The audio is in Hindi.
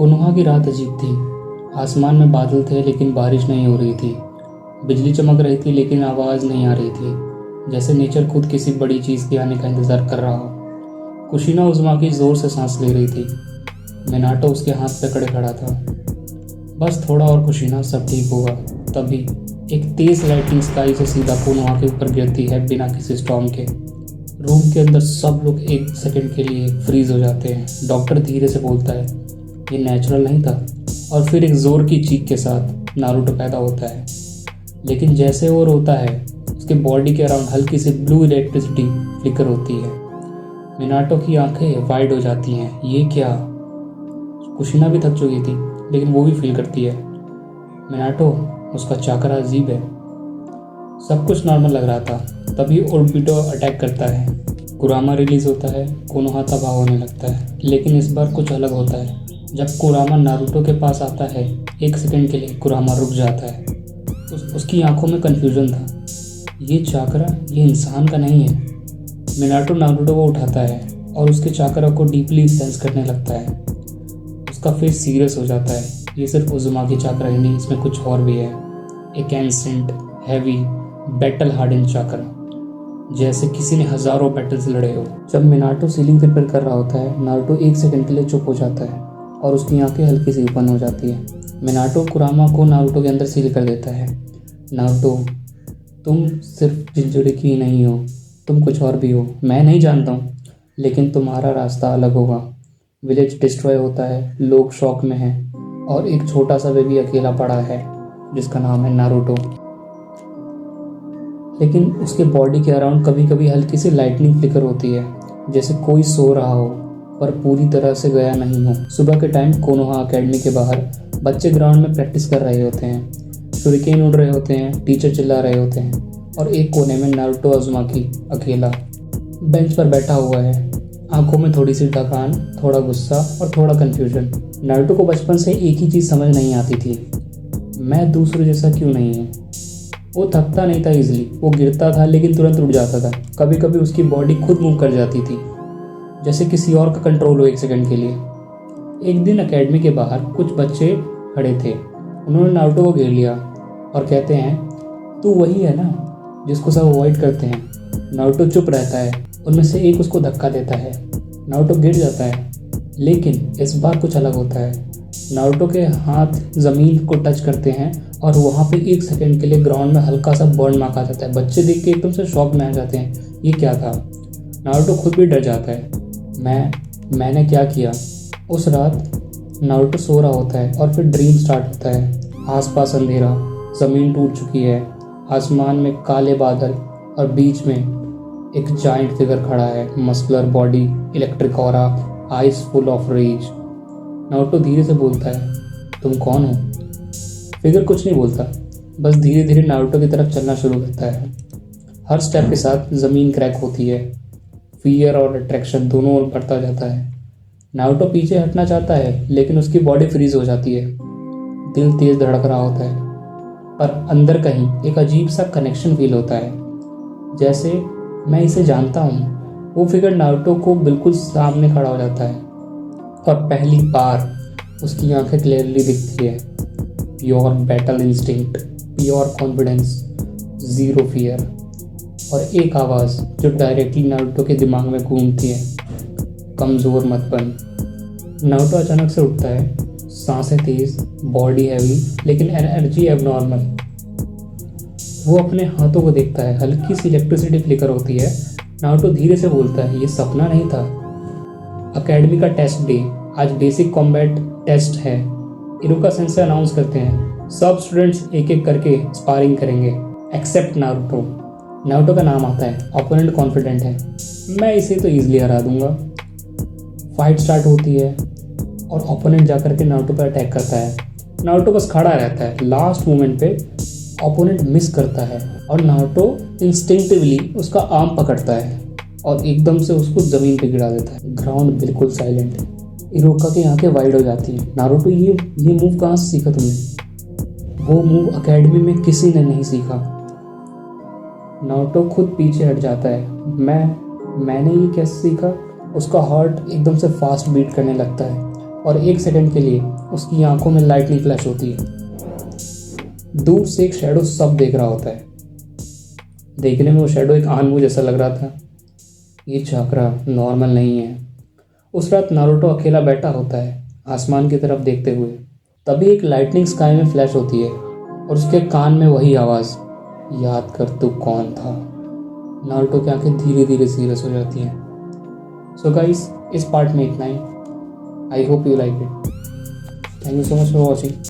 कोनोहा की रात अजीब थी। आसमान में बादल थे लेकिन बारिश नहीं हो रही थी। बिजली चमक रही थी लेकिन आवाज़ नहीं आ रही थी, जैसे नेचर खुद किसी बड़ी चीज़ के आने का इंतज़ार कर रहा हो। कुशीना उज़ुमाकी ज़ोर से सांस ले रही थी। मिनाटो उसके हाथ पकड़े खड़ा था। बस थोड़ा और कुशीना, सब ठीक होगा। तभी एक तेज़ लाइटिंग स्काई से सीधा कोनोहा के ऊपर गिरती है बिना किसी स्टॉर्म के। रूम के अंदर सब लोग एक सेकंड के लिए फ्रीज हो जाते हैं। डॉक्टर धीरे से बोलता है, ये नेचुरल नहीं था। और फिर एक जोर की चीख के साथ नारुतो पैदा होता है। लेकिन जैसे वो रोता है, उसके बॉडी के अराउंड हल्की सी ब्लू इलेक्ट्रिसिटी फ्लिकर होती है। मिनाटो की आंखें वाइड हो जाती हैं। ये क्या? कुशिना भी थक चुकी थी लेकिन वो भी फील करती है। मिनाटो, उसका चाकरा अजीब है। सब कुछ नॉर्मल लग रहा था। तभी ओर्बिटो अटैक करता है। कुरामा रिलीज होता है। कोनोहा तबाह होने लगता है। लेकिन इस बार कुछ अलग होता है। जब कुरामा नारुतो के पास आता है, एक सेकंड के लिए कुरामा रुक जाता है। उसकी आंखों में कन्फ्यूजन था। ये चाकरा ये इंसान का नहीं है। मिनाटो नारुतो को उठाता है और उसके चाकरा को डीपली सेंस करने लगता है। उसका फेस सीरियस हो जाता है। ये सिर्फ उज़ुमाकी चाकरा ही नहीं, इसमें कुछ और भी है। एक एंसेंट, हैवी, बैटल हार्डन चाकरा, जैसे किसी ने हजारों बैटल्स लड़े हो। जब मिनाटो सीलिंग प्रिपेयर कर रहा होता है, नारुतो एक सेकंड के लिए चुप हो जाता है और उसकी आंखें हल्की सी ओपन हो जाती है। मिनाटो कुरामा को नारुतो के अंदर सील कर देता है। नारुतो, तुम सिर्फ जिंजुरिकी ही नहीं हो, तुम कुछ और भी हो। मैं नहीं जानता हूँ, लेकिन तुम्हारा रास्ता अलग होगा। विलेज डिस्ट्रॉय होता है, लोग शॉक में हैं और एक छोटा सा बेबी अकेला पड़ा है जिसका नाम है नारुतो। लेकिन उसके बॉडी के अराउंड कभी कभी हल्की सी लाइटनिंग फ्लिकर होती है, जैसे कोई सो रहा हो पर पूरी तरह से गया नहीं हो। सुबह के टाइम कोनोहा एकेडमी के बाहर बच्चे ग्राउंड में प्रैक्टिस कर रहे होते हैं। शुरिकेन उड़ रहे होते हैं, टीचर चिल्ला रहे होते हैं और एक कोने में नारुतो उज़ुमाकी अकेला बेंच पर बैठा हुआ है। आंखों में थोड़ी सी थकान, थोड़ा गुस्सा और थोड़ा कन्फ्यूजन। नारुतो को बचपन से एक ही चीज़ समझ नहीं आती थी, मैं दूसरों जैसा क्यों नहीं हूँ। वो थकता नहीं था इजीली, वो गिरता था लेकिन तुरंत उठ जाता था। कभी कभी उसकी बॉडी खुद मूव कर जाती थी, जैसे किसी और का कंट्रोल हो एक सेकंड के लिए। एक दिन एकेडमी के बाहर कुछ बच्चे खड़े थे। उन्होंने नारुतो को घेर लिया और कहते हैं, तू वही है ना जिसको सब अवॉइड करते हैं। नारुतो चुप रहता है। उनमें से एक उसको धक्का देता है। नारुतो गिर जाता है, लेकिन इस बार कुछ अलग होता है। नारुतो के हाथ ज़मीन को टच करते हैं और वहाँ पे एक सेकंड के लिए ग्राउंड में हल्का सा बर्न मार्क आ जाता है। बच्चे देख के एकदम से शॉक में आ जाते हैं, ये क्या था। नारुतो खुद भी डर जाता है। मैंने क्या किया। उस रात नारुतो सो रहा होता है और फिर ड्रीम स्टार्ट होता है। आसपास अंधेरा, ज़मीन टूट चुकी है, आसमान में काले बादल और बीच में एक जाइंट फिगर खड़ा है। Muscular body, electric aura, eyes full of rage. Naruto धीरे से बोलता है, तुम कौन हो। फिगर कुछ नहीं बोलता, बस धीरे धीरे नारुतो की तरफ चलना शुरू करता है। हर स्टेप के साथ ज़मीन क्रैक होती है। फियर और अट्रैक्शन दोनों ओर बढ़ता जाता है। नारुतो पीछे हटना चाहता है लेकिन उसकी बॉडी फ्रीज हो जाती है। दिल तेज धड़क रहा होता है, पर अंदर कहीं एक अजीब सा कनेक्शन फील होता है, जैसे मैं इसे जानता हूँ। वो फिगर नारुतो को बिल्कुल सामने खड़ा हो जाता है और पहली बार उसकी आंखें क्लियरली दिखती है। Pure battle instinct, pure confidence, zero fear और एक आवाज़ जो डायरेक्टली नारुतो के दिमाग में घूमती है, कमज़ोर मत बन। नारुतो अचानक से उठता है, सांसें तेज, बॉडी हैवी, लेकिन एनर्जी एबनॉर्मल। वो अपने हाथों को देखता है, हल्की सी इलेक्ट्रिसिटी फ्लिकर होती है। नारुतो धीरे से बोलता है, ये सपना नहीं था। एकेडमी का टेस्ट डे, आज बेसिक कॉम्बैट टेस्ट है। इरुका सेंसेई अनाउंस करते हैं, सब स्टूडेंट्स एक एक करके स्पारिंग करेंगे एक्सेप्ट नारुतो। नारुतो का नाम आता है। ओपोनेंट कॉन्फिडेंट है, मैं इसे तो ईजिली हरा दूंगा। फाइट स्टार्ट होती है और ओपोनेंट जाकर के नारुतो पर अटैक करता है। नारुतो बस खड़ा रहता है। लास्ट मोमेंट पे ओपोनेंट मिस करता है और नारुतो इंस्टिंक्टिवली उसका आर्म पकड़ता है और एकदम से उसको ज़मीन पे गिरा देता है। ग्राउंड बिल्कुल साइलेंट है। इरुका की आंखें वाइड हो जाती हैं। नारुतो, ये मूव कहाँ से सीखा तुमने। वो मूव एकेडमी में किसी ने नहीं सीखा। नारुतो खुद पीछे हट जाता है। मैंने ये कैसे सीखा। उसका हार्ट एकदम से फास्ट बीट करने लगता है। और 1 सेकंड के लिए उसकी आंखों में लाइटनिंग फ्लैश होती है। दूर से एक शैडो सब देख रहा होता है। देखने में वो शैडो एक आनवू जैसा लग रहा था। ये चाकरा नॉर्मल नहीं है। उस रात नारुतो अकेला बैठा होता है आसमान की तरफ देखते हुए। तभी एक लाइटनिंग स्काई में फ्लैश होती है और उसके कान में वही आवाज़, याद कर तू कौन था। नारुतो की आंखें धीरे धीरे सीरियस हो जाती हैं। सो गाइस, इस पार्ट में इतना ही। I hope you like it. Thank you so much for watching.